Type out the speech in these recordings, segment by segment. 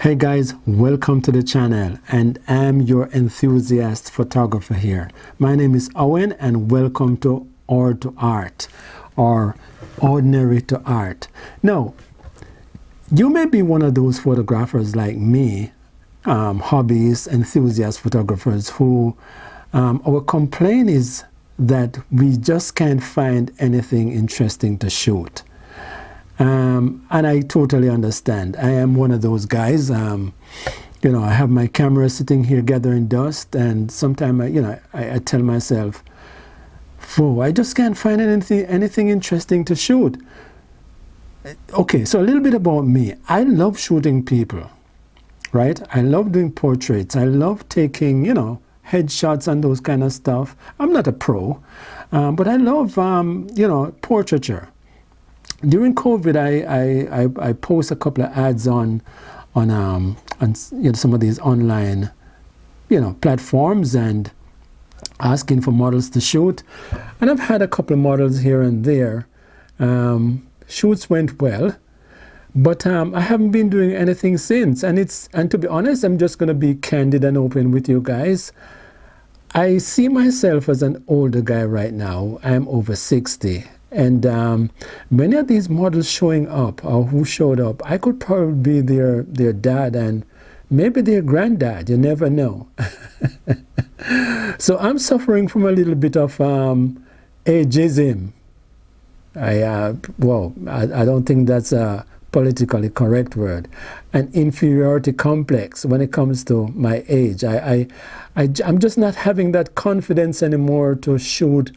Hey guys, welcome to the channel, and I'm your enthusiast photographer here. My name is Owen and welcome to Or to Art, or Ordinary to Art. Now, you may be one of those photographers like me, hobbyist, enthusiast photographers who our complaint is that we just can't find anything interesting to shoot. And I totally understand. I am one of those guys. I have my camera sitting here gathering dust, and sometimes I tell myself, "Whoa, I just can't find anything interesting to shoot." Okay, so a little bit about me. I love shooting people, right? I love doing portraits. I love taking, headshots and those kind of stuff. I'm not a pro, but I love, portraiture. During COVID, I post a couple of ads on some of these online, platforms, and asking for models to shoot. And I've had a couple of models here and there. Shoots went well, but I haven't been doing anything since. And to be honest, I'm just going to be candid and open with you guys. I see myself as an older guy right now. I'm over 60. And many of these models showing up, or who showed up, I could probably be their dad and maybe their granddad. You never know. So I'm suffering from a little bit of ageism. I don't think that's a politically correct word. An inferiority complex when it comes to my age. I'm just not having that confidence anymore to shoot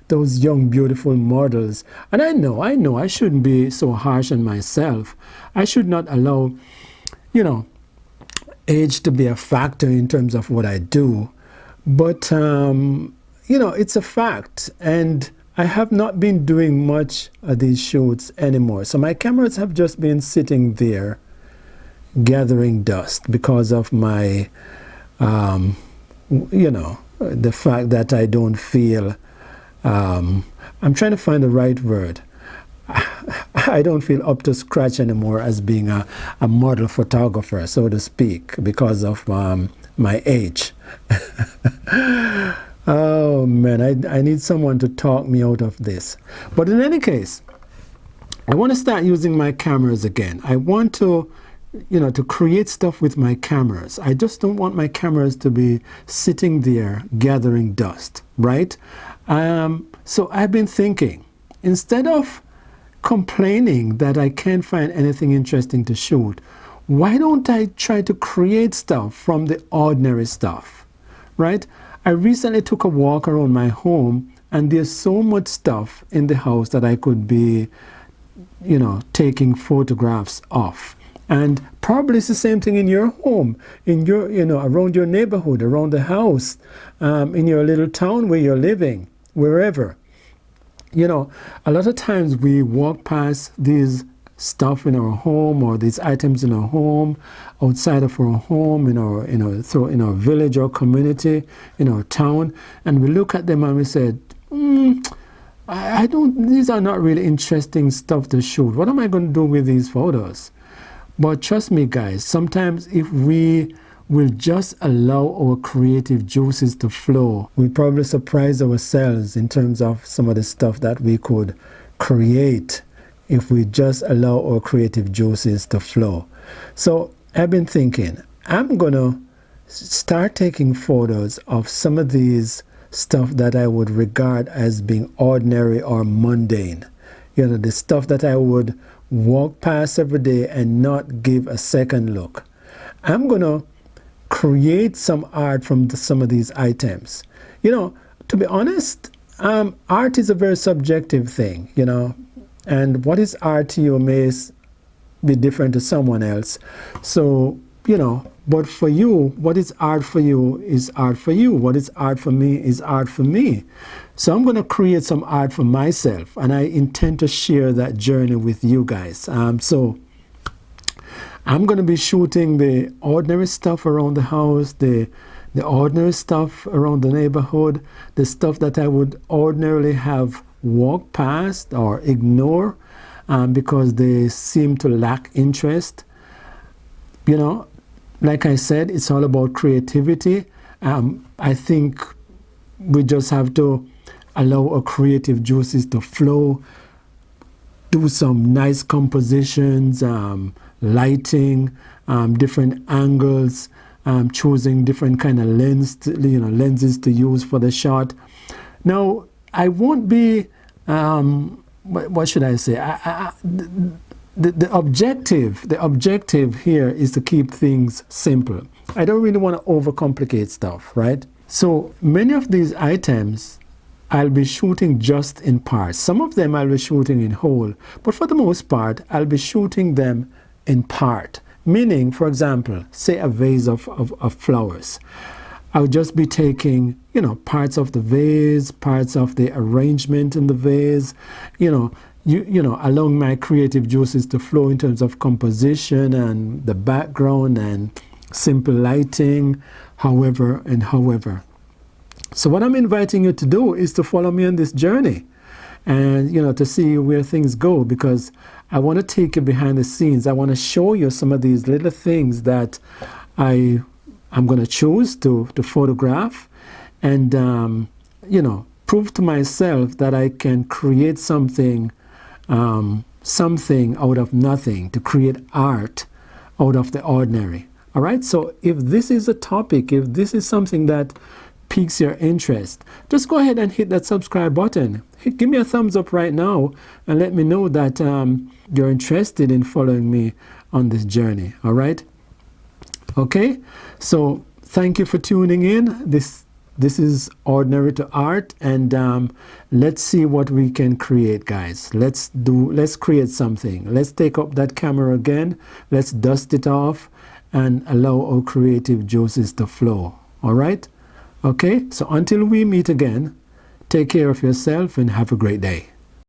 those young, beautiful models. And I know I shouldn't be so harsh on myself. I should not allow, age to be a factor in terms of what I do. But, it's a fact. And I have not been doing much of these shoots anymore. So my cameras have just been sitting there gathering dust because of my, the fact that I don't feel, I'm trying to find the right word. I don't feel up to scratch anymore as being a model photographer, so to speak, because of my age. Oh man, I need someone to talk me out of this. But in any case, I want to start using my cameras again. I want to create stuff with my cameras. I just don't want my cameras to be sitting there gathering dust, right? So I've been thinking, instead of complaining that I can't find anything interesting to shoot, why don't I try to create stuff from the ordinary stuff, right? I recently took a walk around my home, and there's so much stuff in the house that I could be, taking photographs of. And probably it's the same thing in your home, in your, around your neighborhood, around the house, in your little town where you're living, wherever. A lot of times we walk past these stuff in our home, or these items in our home, outside of our home, in our village or community, in our town, and we look at them and we say, these are not really interesting stuff to shoot. What am I going to do with these photos? But trust me, guys, sometimes if we will just allow our creative juices to flow, we probably surprise ourselves in terms of some of the stuff that we could create if we just allow our creative juices to flow. So I've been thinking, I'm going to start taking photos of some of these stuff that I would regard as being ordinary or mundane. The stuff that I would walk past every day and not give a second look. I'm going to create some art from some of these items. To be honest, art is a very subjective thing, and what is art to you may be different to someone else. So, but for you, what is art for you is art for you. What is art for me is art for me. So I'm going to create some art for myself, and I intend to share that journey with you guys. So I'm going to be shooting the ordinary stuff around the house, the ordinary stuff around the neighborhood, the stuff that I would ordinarily have walked past or ignore because they seem to lack interest. You know, like I said, it's all about creativity. I think we just have to allow our creative juices to flow, do some nice compositions, lighting, different angles, choosing different kind of lenses to use for the shot. Now, I won't be, what should I say? The objective here is to keep things simple. I don't really want to overcomplicate stuff, right? So many of these items I'll be shooting just in parts. Some of them I'll be shooting in whole, but for the most part, I'll be shooting them in part. Meaning, for example, say a vase of flowers. I'll just be taking, you know, parts of the vase, parts of the arrangement in the vase, you know, allowing my creative juices to flow in terms of composition and the background and simple lighting, however. So what I'm inviting you to do is to follow me on this journey and, you know, to see where things go, because I want to take you behind the scenes. I want to show you some of these little things that I'm going to choose to photograph and, you know, prove to myself that I can create something out of nothing, to create art out of the ordinary. All right. So if this is a topic, if this is something that piques your interest, just go ahead and hit that subscribe button. Give me a thumbs up right now and let me know that you're interested in following me on this journey. All right. Okay. So thank you for tuning in. This is Ordinary to Art, and let's see what we can create, guys. Let's create something. Let's take up that camera again. Let's dust it off and allow our creative juices to flow. All right. Okay, so until we meet again, take care of yourself and have a great day.